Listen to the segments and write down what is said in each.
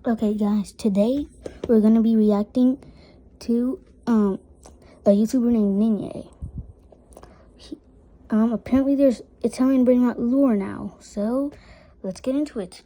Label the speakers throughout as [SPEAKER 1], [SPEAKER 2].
[SPEAKER 1] Okay, guys, today we're gonna be reacting to a YouTuber named Ninja. Apparently there's Italian brain rot lore now, so let's get into it.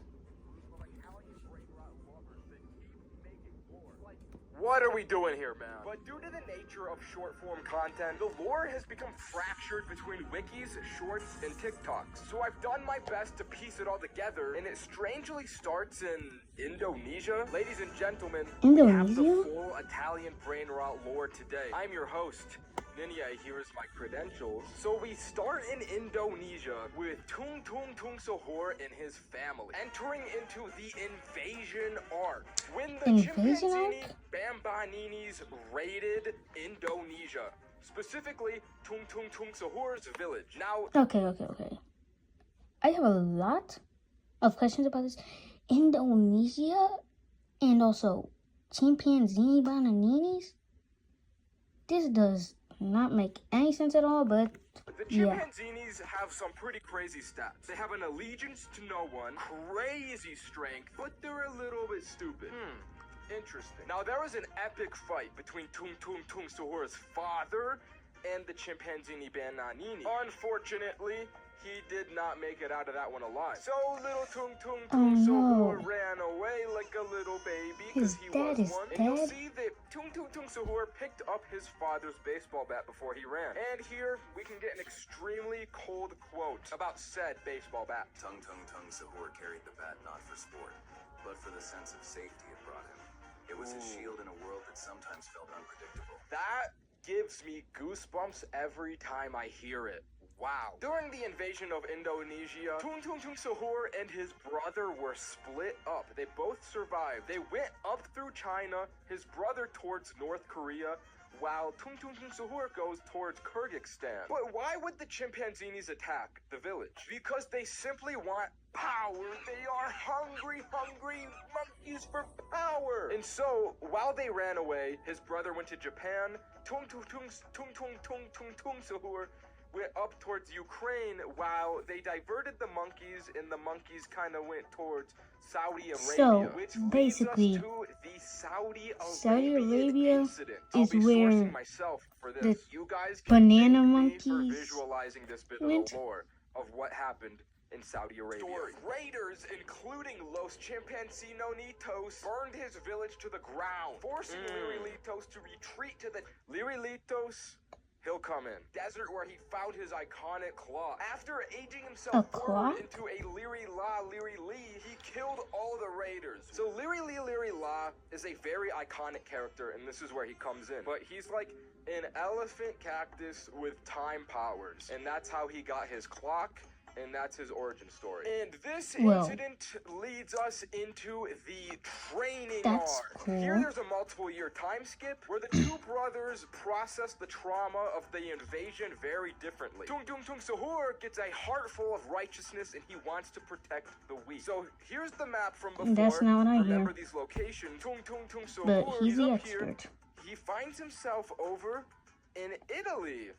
[SPEAKER 2] What are we doing here, man? But due to the nature of short-form content, the lore has become fractured between wikis, shorts, and TikToks. So I've done my best to piece it all together, and it strangely starts in Indonesia. Ladies and gentlemen, we have the full Italian brain rot lore today. I'm your host, Ninja. Here is my credentials. So we start in Indonesia with Tung Tung Tung Sahur and his family entering into the invasion arc. When the chimpanzee Bambaninis raided Indonesia, specifically Tung Tung Tung Sahur's village. Now,
[SPEAKER 1] Okay. I have a lot of questions about this. Indonesia and also chimpanzee Bambaninis? This does not make any sense at all, but
[SPEAKER 2] the chimpanzees have some pretty crazy stats. They have an allegiance to no one, crazy strength, but they're a little bit stupid. Interesting. Now, there was an epic fight between Tung Tung Tung Sahur's father and the chimpanzee Bananini. Unfortunately, he did not make it out of that one alive. So little Tung Tung Tung Sahur ran away like a little baby because he was one. And you'll see that Tung Tung Tung Sahur picked up his father's baseball bat before he ran. And here we can get an extremely cold quote about said baseball bat.
[SPEAKER 3] Tung Tung Tung Sahur carried the bat not for sport, but for the sense of safety it brought him. It was his shield in a world that sometimes felt unpredictable.
[SPEAKER 2] That gives me goosebumps every time I hear it. Wow. During the invasion of Indonesia, Tung Tung Tung Sahur and his brother were split up. They both survived. They went up through China, his brother towards North Korea, while Tung Tung Tung Sahur goes towards Kyrgyzstan. But why would the chimpanzees attack the village? Because they simply want power. They are hungry monkeys for power. And so, while they ran away, his brother went to Japan. Tung Tung Sahur went up towards Ukraine while they diverted the monkeys, and the monkeys kind of went towards Saudi Arabia.
[SPEAKER 1] So,
[SPEAKER 2] which
[SPEAKER 1] basically,
[SPEAKER 2] leads us to the
[SPEAKER 1] Saudi Arabia is where the
[SPEAKER 2] you guys
[SPEAKER 1] banana
[SPEAKER 2] thank me for
[SPEAKER 1] monkeys
[SPEAKER 2] visualizing this bit
[SPEAKER 1] went.
[SPEAKER 2] of the lore of what happened in Saudi Arabia. Raiders, including Los Chimpancinitos, burned his village to the ground, forcing Lirilitos to retreat to the Lirilitos. He'll come in. Desert where he found his iconic claw. After aging himself forward into a Liri Lee, he killed all the raiders. So Liri La is a very iconic character, and this is where he comes in. But he's like an elephant cactus with time powers, and that's how he got his clock. And that's his origin story. And this incident leads us into the training arc.
[SPEAKER 1] Cool.
[SPEAKER 2] Here there's a multiple-year time skip where the two brothers process the trauma of the invasion very differently. Tung Tung Tung Sahur gets a heart full of righteousness, and he wants to protect the weak. So here's the map from before.
[SPEAKER 1] That's not what I
[SPEAKER 2] Remember
[SPEAKER 1] hear.
[SPEAKER 2] These locations. Tung Tung Tung Sahur,
[SPEAKER 1] But he's the
[SPEAKER 2] up
[SPEAKER 1] expert.
[SPEAKER 2] Here. He finds himself over in Italy.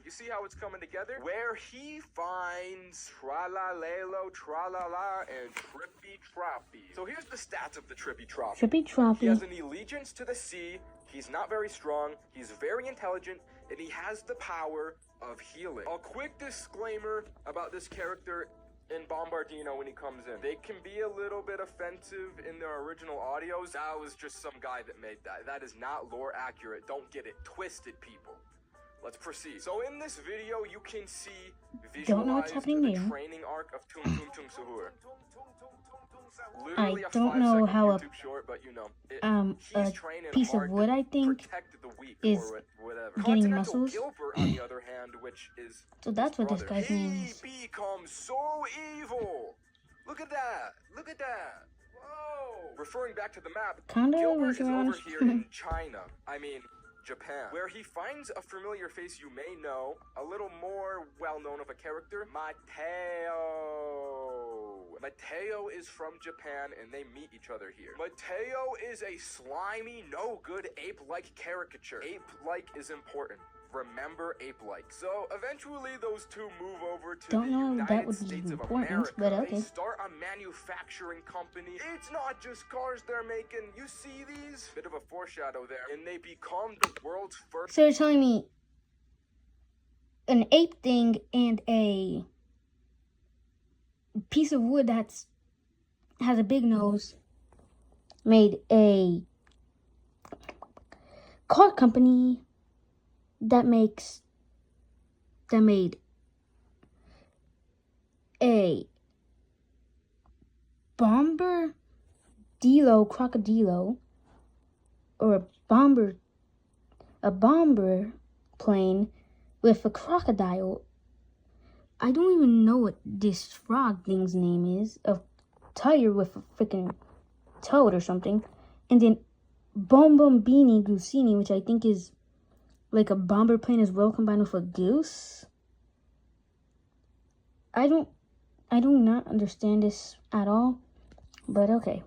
[SPEAKER 2] You see how it's coming together? Where he finds Tralalelo, Tralala, and Trippy Troppy. So here's the stats of the Trippy Troppy.
[SPEAKER 1] Trippy Troppy.
[SPEAKER 2] He has an allegiance to the sea, he's not very strong, he's very intelligent, and he has the power of healing. A quick disclaimer about this character in Bombardino when he comes in. They can be a little bit offensive in their original audios. That was just some guy that made that. That is not lore accurate. Don't get it twisted, people. Let's proceed. So in this video, you can see visualize the training arc of Tung Tung Tung Sahur.
[SPEAKER 1] I don't know how a
[SPEAKER 2] short, but you know,
[SPEAKER 1] a piece of wood, I think, is getting muscles.
[SPEAKER 2] Gilbert, on the other hand, which is
[SPEAKER 1] so that's what this guy's name is.
[SPEAKER 2] He becomes so evil. Look at that. Look at that. Whoa. Referring back to the map, Gilbert is over here in China. Japan, where he finds a familiar face you may know, a little more well-known of a character, Mateo. Mateo is from Japan, and they meet each other here. Mateo is a slimy, no-good ape-like caricature. Ape-like is important. remember ape-like. So eventually those two move over to
[SPEAKER 1] Don't
[SPEAKER 2] the
[SPEAKER 1] know
[SPEAKER 2] United
[SPEAKER 1] that would be
[SPEAKER 2] States of
[SPEAKER 1] important,
[SPEAKER 2] America.
[SPEAKER 1] but okay.
[SPEAKER 2] They start a manufacturing company. It's not just cars they're making. You see these? Bit of a foreshadow there. And they become the world's first.
[SPEAKER 1] So you're telling me an ape thing and a piece of wood that's has a big nose made a car company that made a crocodilo, or a bomber plane with a crocodile. I don't even know what this frog thing's name is. A tiger with a freaking toad or something. And then Bombombini Goosini, which I think is like a bomber plane as well, combined with a goose. I do not understand this at all, but okay.